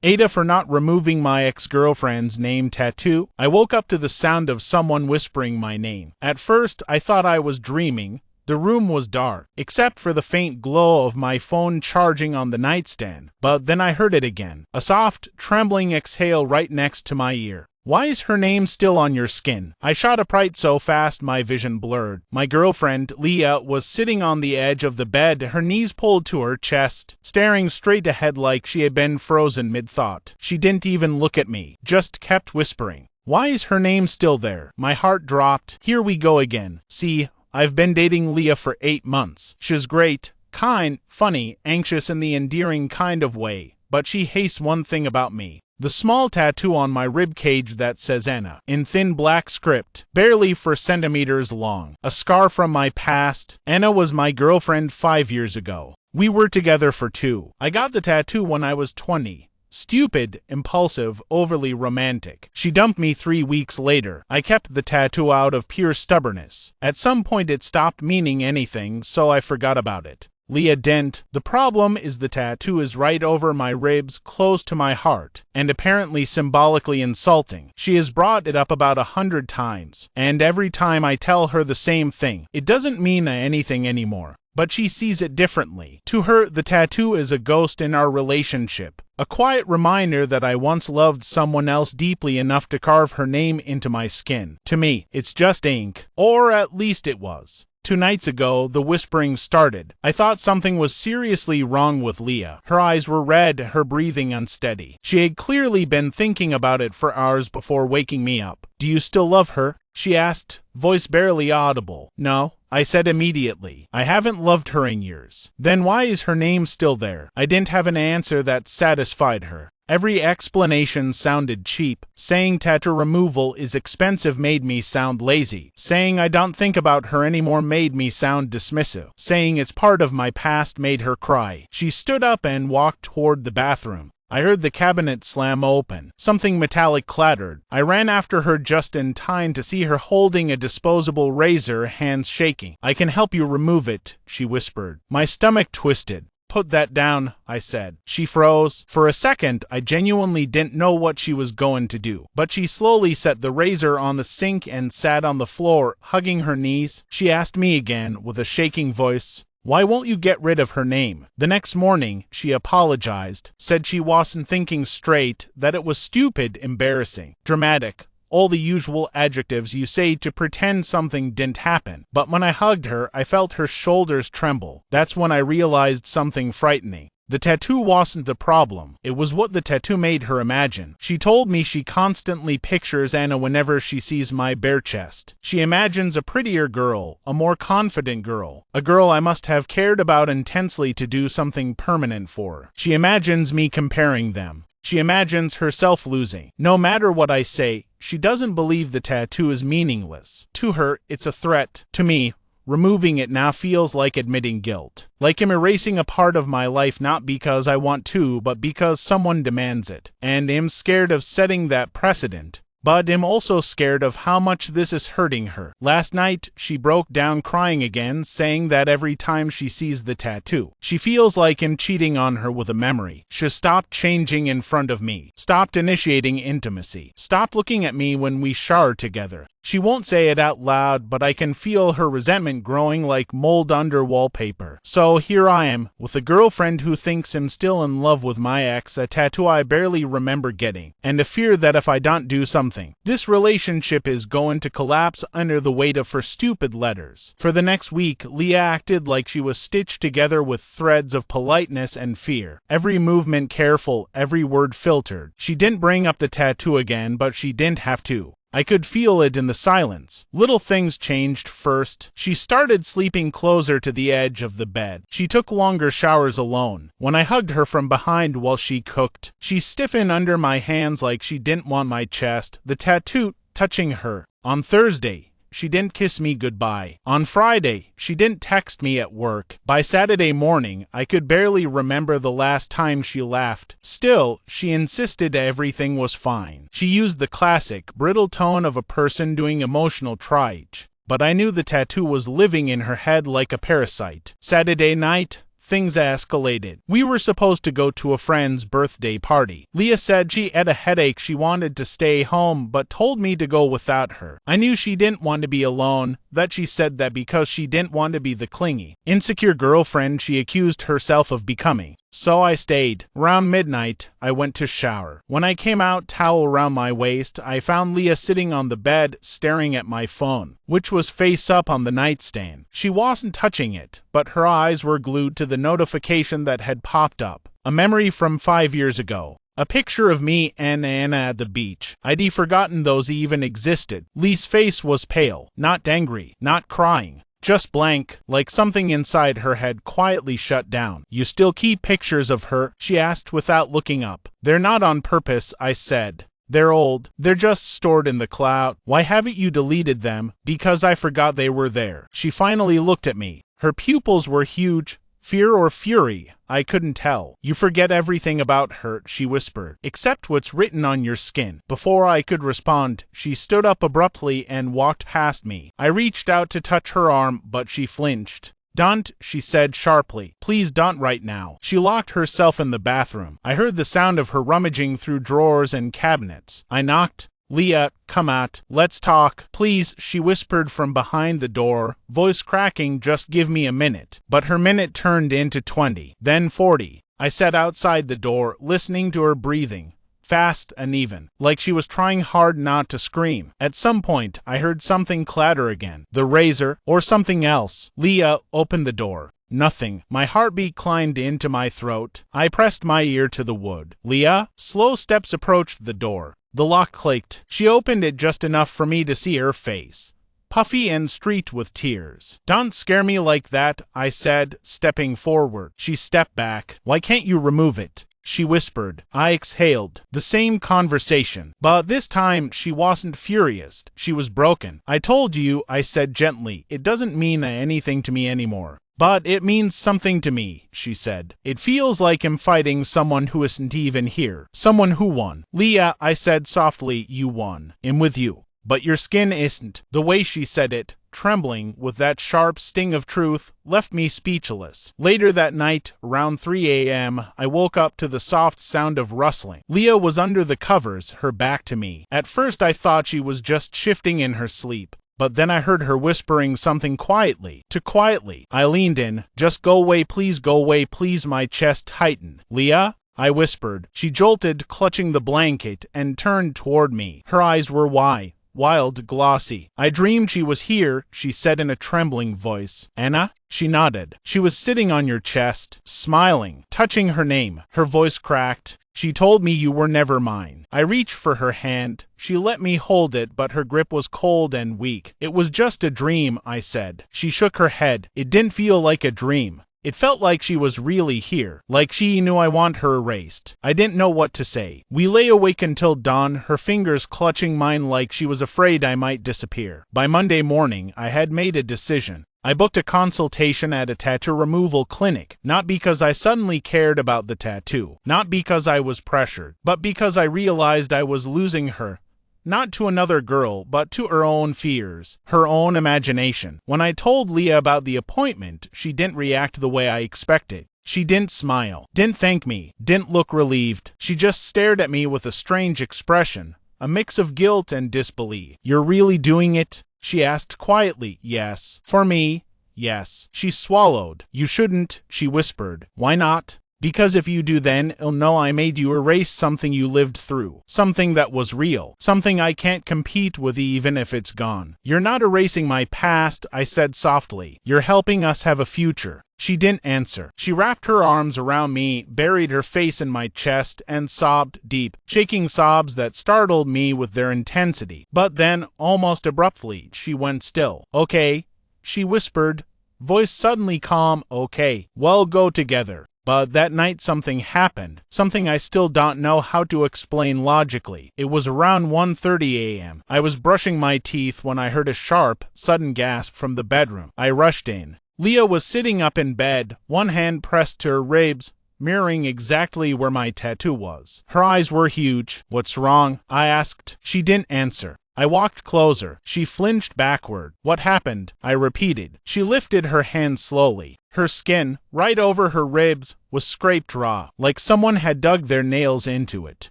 AITA for not removing my ex-girlfriend's name tattoo. I woke up to the sound of someone whispering my name. At first, I thought I was dreaming. The room was dark, except for the faint glow of my phone charging on the nightstand. But then I heard it again, a soft, trembling exhale right next to my ear. "Why is her name still on your skin?" I shot upright so fast my vision blurred. My girlfriend, Leah, was sitting on the edge of the bed, her knees pulled to her chest, staring straight ahead like she had been frozen mid-thought. She didn't even look at me, just kept whispering. "Why is her name still there?" My heart dropped. Here we go again. See, I've been dating Leah for 8 months. She's great, kind, funny, anxious in the endearing kind of way, but she hates one thing about me. The small tattoo on my ribcage that says Anna, in thin black script, barely 4 centimeters long. A scar from my past. Anna was my girlfriend 5 years ago. We were together for 2. I got the tattoo when I was 20. Stupid, impulsive, overly romantic. She dumped me 3 weeks later. I kept the tattoo out of pure stubbornness. At some point it stopped meaning anything, so I forgot about it. Leah didn't. The problem is the tattoo is right over my ribs, close to my heart, and apparently symbolically insulting. She has brought it up about 100 times, and every time I tell her the same thing. It doesn't mean anything anymore, but she sees it differently. To her, the tattoo is a ghost in our relationship, a quiet reminder that I once loved someone else deeply enough to carve her name into my skin. To me, it's just ink, or at least it was. 2 nights ago, the whispering started. I thought something was seriously wrong with Leah. Her eyes were red, her breathing unsteady. She had clearly been thinking about it for hours before waking me up. "Do you still love her?" she asked, voice barely audible. "No," I said immediately. "I haven't loved her in years." "Then why is her name still there?" I didn't have an answer that satisfied her. Every explanation sounded cheap. Saying tattoo removal is expensive made me sound lazy. Saying I don't think about her anymore made me sound dismissive. Saying it's part of my past made her cry. She stood up and walked toward the bathroom. I heard the cabinet slam open. Something metallic clattered. I ran after her just in time to see her holding a disposable razor, hands shaking. "I can help you remove it," she whispered. My stomach twisted. "Put that down," I said. She froze. For a second, I genuinely didn't know what she was going to do. But she slowly set the razor on the sink and sat on the floor, hugging her knees. She asked me again, with a shaking voice, "Why won't you get rid of her name?" The next morning, she apologized, said she wasn't thinking straight, that it was stupid, embarrassing, dramatic. All the usual adjectives you say to pretend something didn't happen. But when I hugged her, I felt her shoulders tremble. That's when I realized something frightening. The tattoo wasn't the problem. It was what the tattoo made her imagine. She told me she constantly pictures Anna whenever she sees my bare chest. She imagines a prettier girl, a more confident girl, a girl I must have cared about intensely to do something permanent for. She imagines me comparing them. She imagines herself losing. No matter what I say, she doesn't believe the tattoo is meaningless. To her, it's a threat. To me, removing it now feels like admitting guilt. Like I'm erasing a part of my life not because I want to, but because someone demands it. And I'm scared of setting that precedent. But I'm also scared of how much this is hurting her. Last night, she broke down crying again, saying that every time she sees the tattoo, she feels like I'm cheating on her with a memory. She stopped changing in front of me, stopped initiating intimacy, stopped looking at me when we shower together. She won't say it out loud, but I can feel her resentment growing like mold under wallpaper. So here I am, with a girlfriend who thinks I'm still in love with my ex, a tattoo I barely remember getting, and a fear that if I don't do something, this relationship is going to collapse under the weight of her stupid letters. For the next week, Leah acted like she was stitched together with threads of politeness and fear. Every movement careful, every word filtered. She didn't bring up the tattoo again, but she didn't have to. I could feel it in the silence. Little things changed first. She started sleeping closer to the edge of the bed. She took longer showers alone. When I hugged her from behind while she cooked, she stiffened under my hands like she didn't want my chest, the tattoo touching her. On Thursday, she didn't kiss me goodbye. On Friday, she didn't text me at work. By Saturday morning, I could barely remember the last time she laughed. Still, she insisted everything was fine. She used the classic, brittle tone of a person doing emotional triage. But I knew the tattoo was living in her head like a parasite. Saturday night, things escalated. We were supposed to go to a friend's birthday party. Leah said she had a headache, she wanted to stay home, but told me to go without her. I knew she didn't want to be alone, that she said that because she didn't want to be the clingy, insecure girlfriend she accused herself of becoming. So I stayed. Around midnight, I went to shower. When I came out, towel around my waist, I found Leah sitting on the bed, staring at my phone, which was face up on the nightstand. She wasn't touching it, but her eyes were glued to the notification that had popped up. A memory from 5 years ago. A picture of me and Anna at the beach. I'd forgotten those even existed. Lee's face was pale, not angry, not crying. Just blank, like something inside her had quietly shut down. You still keep pictures of her? She asked without looking up. They're not on purpose, I said. They're old. They're just stored in the cloud. Why haven't you deleted them? Because I forgot they were there. She finally looked at me. Her pupils were huge. Fear or fury, I couldn't tell. You forget everything about her, she whispered, except what's written on your skin. Before I could respond, she stood up abruptly and walked past me. I reached out to touch her arm, but she flinched. Don't, she said sharply. Please don't right now. She locked herself in the bathroom. I heard the sound of her rummaging through drawers and cabinets. I knocked. Leah, come out. Let's talk. Please, she whispered from behind the door, voice cracking, just give me a minute. But her minute turned into 20, then 40. I sat outside the door, listening to her breathing, fast and even, like she was trying hard not to scream. At some point, I heard something clatter again. The razor, or something else. Leah opened the door. Nothing. My heartbeat climbed into my throat. I pressed my ear to the wood. Leah? Slow steps approached the door. The lock clicked. She opened it just enough for me to see her face, puffy and streaked with tears. Don't scare me like that, I said, stepping forward. She stepped back. Why can't you remove it? She whispered. I exhaled. The same conversation. But this time, she wasn't furious. She was broken. I told you, I said gently, it doesn't mean anything to me anymore. But it means something to me, she said. It feels like I'm fighting someone who isn't even here. Someone who won. Leah, I said softly, you won. I'm with you. But your skin isn't. The way she said it, trembling with that sharp sting of truth, left me speechless. Later that night, around 3 a.m., I woke up to the soft sound of rustling. Leah was under the covers, her back to me. At first I thought she was just shifting in her sleep. But then I heard her whispering something quietly. Too quietly. I leaned in. Just go away, please, my chest tightened. Leah? I whispered. She jolted, clutching the blanket, and turned toward me. Her eyes were wide, wild, glossy. I dreamed she was here, she said in a trembling voice. Anna? She nodded. She was sitting on your chest, smiling, touching her name. Her voice cracked. She told me you were never mine. I reached for her hand. She let me hold it, but her grip was cold and weak. It was just a dream, I said. She shook her head. It didn't feel like a dream. It felt like she was really here, like she knew I want her erased. I didn't know what to say. We lay awake until dawn, her fingers clutching mine like she was afraid I might disappear. By Monday morning, I had made a decision. I booked a consultation at a tattoo removal clinic, not because I suddenly cared about the tattoo, not because I was pressured, but because I realized I was losing her. Not to another girl, but to her own fears, her own imagination. When I told Leah about the appointment, she didn't react the way I expected. She didn't smile, didn't thank me, didn't look relieved. She just stared at me with a strange expression, a mix of guilt and disbelief. You're really doing it? She asked quietly. Yes. For me? Yes. She swallowed. You shouldn't, she whispered. Why not? Because if you do, then you'll know I made you erase something you lived through, something that was real, something I can't compete with even if it's gone. You're not erasing my past, I said softly. You're helping us have a future. She didn't answer. She wrapped her arms around me, buried her face in my chest, and sobbed deep, shaking sobs that startled me with their intensity. But then, almost abruptly, she went still. Okay, she whispered, voice suddenly calm. Okay, we'll go together. But that night something happened, something I still don't know how to explain logically. It was around 1:30 a.m. I was brushing my teeth when I heard a sharp, sudden gasp from the bedroom. I rushed in. Leah was sitting up in bed, one hand pressed to her ribs, mirroring exactly where my tattoo was. Her eyes were huge. What's wrong? I asked. She didn't answer. I walked closer. She flinched backward. What happened? I repeated. She lifted her hand slowly. Her skin, right over her ribs, was scraped raw, like someone had dug their nails into it.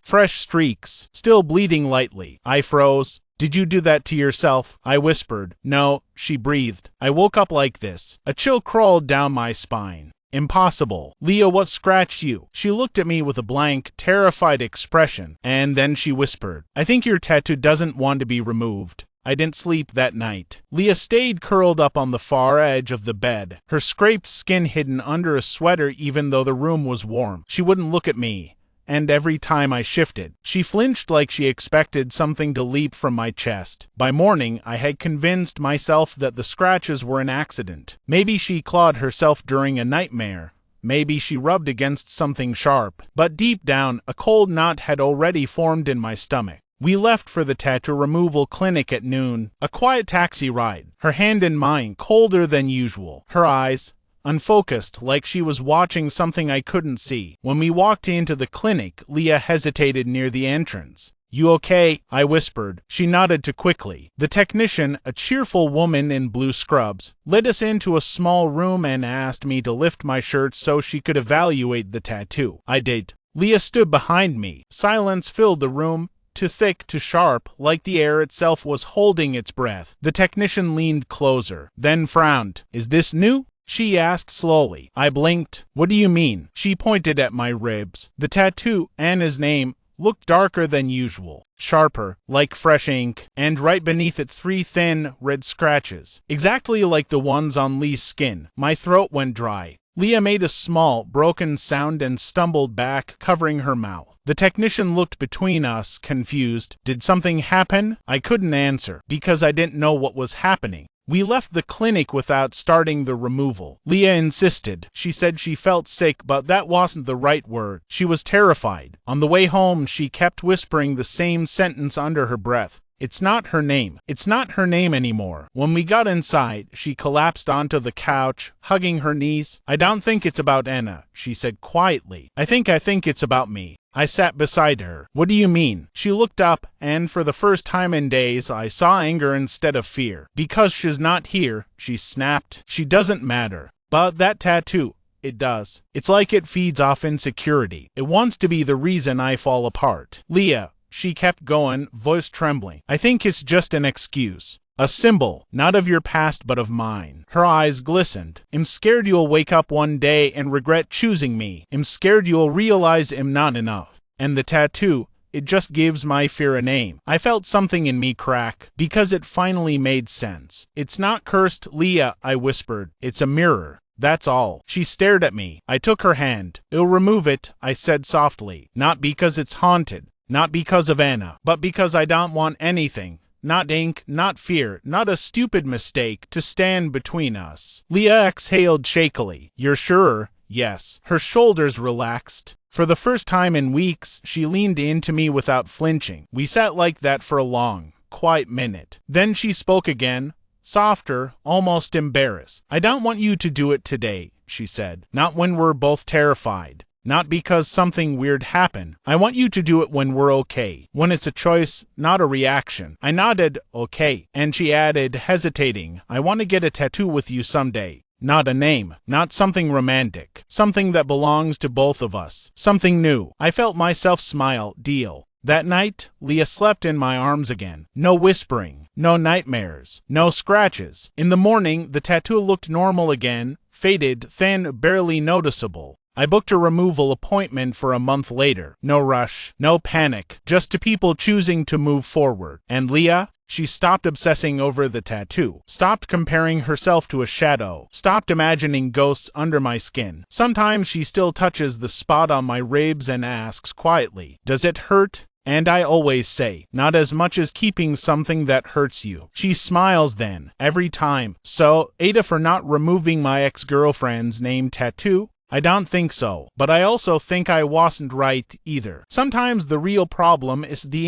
Fresh streaks, still bleeding lightly. I froze. Did you do that to yourself? I whispered. No, she breathed. I woke up like this. A chill crawled down my spine. Impossible. Leah, what scratched you? She looked at me with a blank, terrified expression, and then she whispered, I think your tattoo doesn't want to be removed. I didn't sleep that night. Leah stayed curled up on the far edge of the bed, her scraped skin hidden under a sweater even though the room was warm. She wouldn't look at me, and every time I shifted, she flinched like she expected something to leap from my chest. By morning, I had convinced myself that the scratches were an accident. Maybe she clawed herself during a nightmare. Maybe she rubbed against something sharp. But deep down, a cold knot had already formed in my stomach. We left for the tattoo removal clinic at noon, a quiet taxi ride, her hand in mine, colder than usual, her eyes unfocused, like she was watching something I couldn't see. When we walked into the clinic, Leah hesitated near the entrance. You okay? I whispered. She nodded too quickly. The technician, a cheerful woman in blue scrubs, led us into a small room and asked me to lift my shirt so she could evaluate the tattoo. I did. Leah stood behind me. Silence filled the room. Too thick, too sharp, like the air itself was holding its breath. The technician leaned closer, then frowned. Is this new? She asked slowly. I blinked. What do you mean? She pointed at my ribs. The tattoo, and his name, looked darker than usual, sharper, like fresh ink, and right beneath it 3 thin, red scratches, exactly like the ones on Lee's skin. My throat went dry. Leah made a small, broken sound and stumbled back, covering her mouth. The technician looked between us, confused. Did something happen? I couldn't answer, because I didn't know what was happening. We left the clinic without starting the removal. Leah insisted. She said she felt sick, but that wasn't the right word. She was terrified. On the way home, she kept whispering the same sentence under her breath. It's not her name. It's not her name anymore. When we got inside, she collapsed onto the couch, hugging her knees. I don't think it's about Anna, she said quietly. I think it's about me. I sat beside her. What do you mean? She looked up, and for the first time in days, I saw anger instead of fear. Because she's not here, she snapped. She doesn't matter. But that tattoo, it does. It's like it feeds off insecurity. It wants to be the reason I fall apart. Leah, she kept going, voice trembling. I think it's just an excuse. A symbol, not of your past but of mine. Her eyes glistened. I'm scared you'll wake up one day and regret choosing me. I'm scared you'll realize I'm not enough. And the tattoo, it just gives my fear a name. I felt something in me crack, because it finally made sense. It's not cursed, Leah, I whispered. It's a mirror. That's all. She stared at me. I took her hand. I'll remove it, I said softly. Not because it's haunted. Not because of Anna, but because I don't want anything, not ink, not fear, not a stupid mistake, to stand between us. Leah exhaled shakily. You're sure? Yes. Her shoulders relaxed. For the first time in weeks, she leaned into me without flinching. We sat like that for a long, quiet minute. Then she spoke again, softer, almost embarrassed. I don't want you to do it today, she said. Not when we're both terrified. Not because something weird happened. I want you to do it when we're okay. When it's a choice, not a reaction. I nodded, okay. And she added, hesitating, I want to get a tattoo with you someday. Not a name. Not something romantic. Something that belongs to both of us. Something new. I felt myself smile. Deal. That night, Leah slept in my arms again. No whispering. No nightmares. No scratches. In the morning, the tattoo looked normal again. Faded, thin, barely noticeable. I booked a removal appointment for a month later. No rush, no panic, just 2 people choosing to move forward. And Leah? She stopped obsessing over the tattoo, stopped comparing herself to a shadow, stopped imagining ghosts under my skin. Sometimes she still touches the spot on my ribs and asks quietly, does it hurt? And I always say, not as much as keeping something that hurts you. She smiles then, every time. So, AITA for not removing my ex-girlfriend's name tattoo? I don't think so, but I also think I wasn't right either. Sometimes the real problem is the